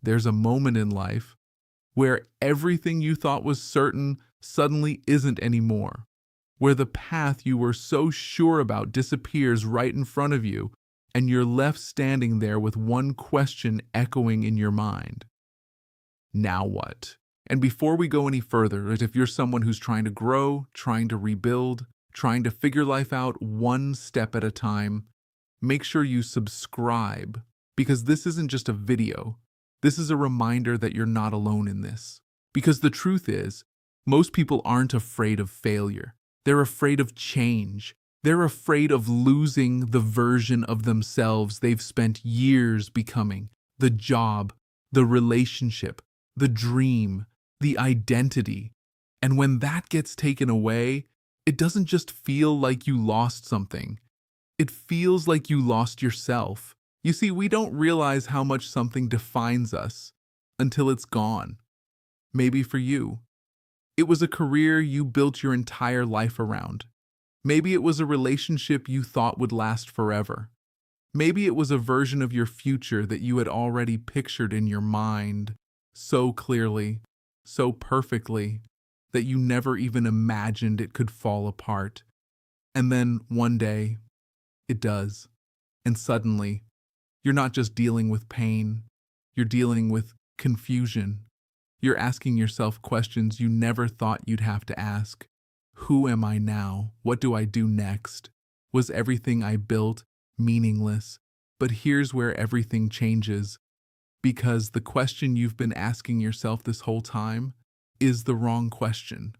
There's a moment in life where everything you thought was certain suddenly isn't anymore, where the path you were so sure about disappears right in front of you, and you're left standing there with one question echoing in your mind. Now what? And before we go any further, if you're someone who's trying to grow, trying to rebuild, trying to figure life out one step at a time, make sure you subscribe, because this isn't just a video. This is a reminder that you're not alone in this. Because the truth is, most people aren't afraid of failure. They're afraid of change. They're afraid of losing the version of themselves they've spent years becoming. The job, the relationship, the dream, the identity. And when that gets taken away, it doesn't just feel like you lost something. It feels like you lost yourself. You see, we don't realize how much something defines us until it's gone. Maybe for you, it was a career you built your entire life around. Maybe it was a relationship you thought would last forever. Maybe it was a version of your future that you had already pictured in your mind so clearly, so perfectly, that you never even imagined it could fall apart. And then one day, it does. And suddenly, you're not just dealing with pain, you're dealing with confusion. You're asking yourself questions you never thought you'd have to ask. Who am I now? What do I do next? Was everything I built meaningless? But here's where everything changes. Because the question you've been asking yourself this whole time is the wrong question.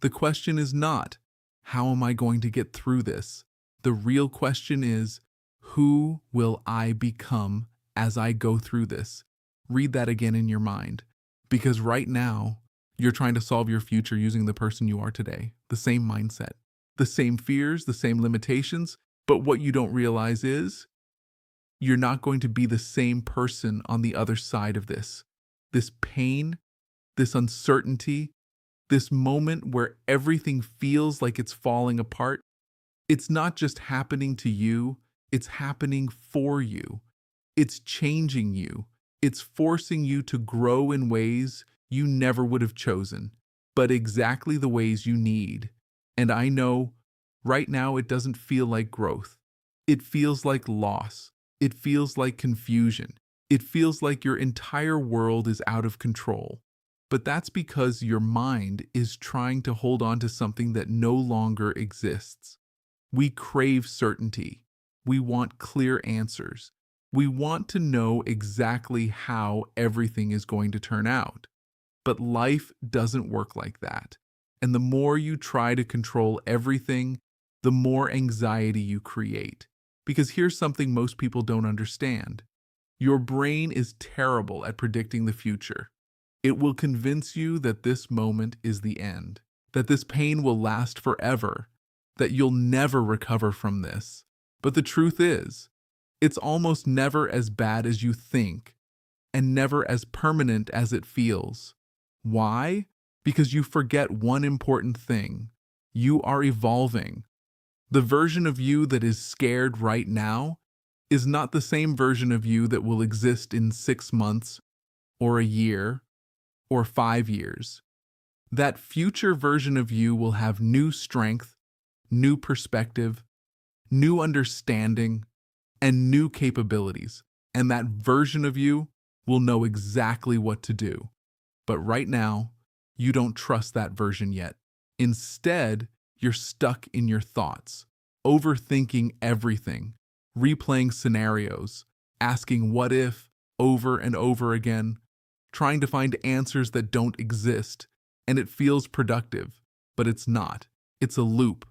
The question is not, how am I going to get through this? The real question is, who will I become as I go through this? Read that again in your mind. Because right now, you're trying to solve your future using the person you are today. The same mindset, the same fears, the same limitations. But what you don't realize is, you're not going to be the same person on the other side of this. This pain, this uncertainty, this moment where everything feels like it's falling apart, it's not just happening to you, it's happening for you. It's changing you. It's forcing you to grow in ways you never would have chosen, but exactly the ways you need. And I know right now it doesn't feel like growth. It feels like loss. It feels like confusion. It feels like your entire world is out of control. But that's because your mind is trying to hold on to something that no longer exists. We crave certainty. We want clear answers. We want to know exactly how everything is going to turn out. But life doesn't work like that. And the more you try to control everything, the more anxiety you create. Because here's something most people don't understand. Your brain is terrible at predicting the future. It will convince you that this moment is the end, that this pain will last forever, that you'll never recover from this. But the truth is, it's almost never as bad as you think, and never as permanent as it feels. Why? Because you forget one important thing. You are evolving. The version of you that is scared right now is not the same version of you that will exist in 6 months, or a year, or 5 years. That future version of you will have new strength, new perspective, new understanding, and new capabilities. And that version of you will know exactly what to do. But right now, you don't trust that version yet. Instead, you're stuck in your thoughts, overthinking everything, replaying scenarios, asking what if over and over again, trying to find answers that don't exist. And it feels productive, but it's not. It's a loop.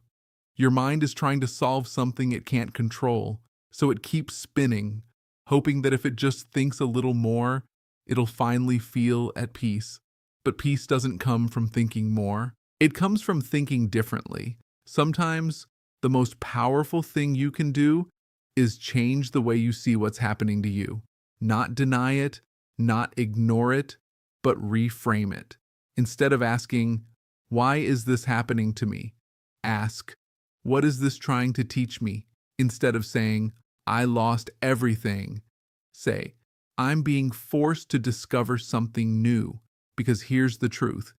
Your mind is trying to solve something it can't control, so it keeps spinning, hoping that if it just thinks a little more, it'll finally feel at peace. But peace doesn't come from thinking more. It comes from thinking differently. Sometimes the most powerful thing you can do is change the way you see what's happening to you. Not deny it, not ignore it, but reframe it. Instead of asking, why is this happening to me? Ask, what is this trying to teach me? Instead of saying, I lost everything, say, I'm being forced to discover something new. Because here's the truth.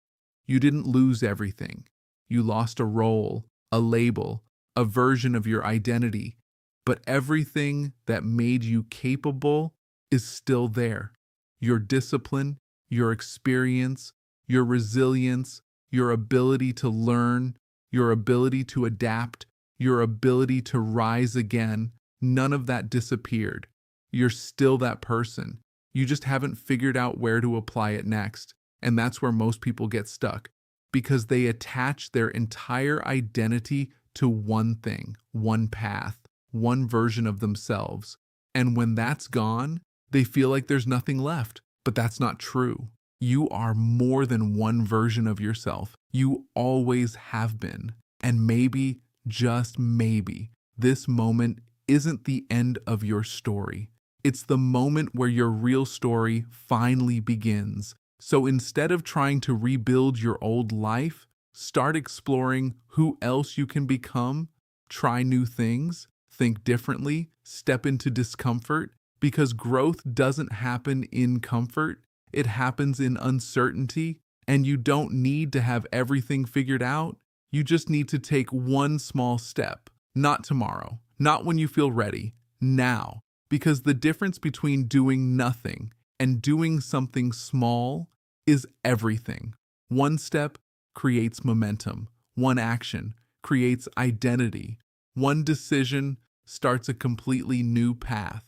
You didn't lose everything. You lost a role, a label, a version of your identity. But everything that made you capable is still there. Your discipline, your experience, your resilience, your ability to learn, your ability to adapt, your ability to rise again, none of that disappeared. You're still that person. You just haven't figured out where to apply it next. And that's where most people get stuck because they attach their entire identity to one thing, one path, one version of themselves. And when that's gone, they feel like there's nothing left. But that's not true. You are more than one version of yourself. You always have been. And maybe, just maybe, this moment isn't the end of your story. It's the moment where your real story finally begins. So instead of trying to rebuild your old life, start exploring who else you can become, try new things, think differently, step into discomfort, because growth doesn't happen in comfort, it happens in uncertainty, and you don't need to have everything figured out. You just need to take one small step, not tomorrow, not when you feel ready, now. Because the difference between doing nothing and doing something small is everything. One step creates momentum. One action creates identity. One decision starts a completely new path.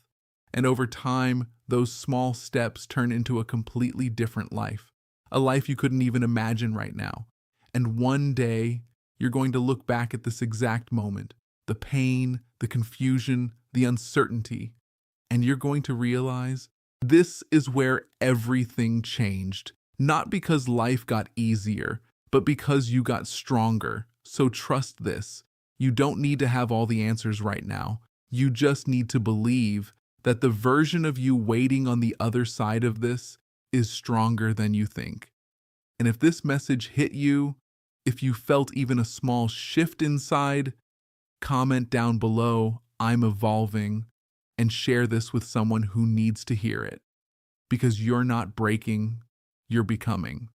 And over time, those small steps turn into a completely different life. A life you couldn't even imagine right now. And one day, you're going to look back at this exact moment. The pain, the confusion, the uncertainty. And you're going to realize this is where everything changed. Not because life got easier, but because you got stronger. So trust this. You don't need to have all the answers right now. You just need to believe that the version of you waiting on the other side of this is stronger than you think. And if this message hit you, if you felt even a small shift inside, comment down below, I'm evolving, and share this with someone who needs to hear it. Because you're not breaking, you're becoming.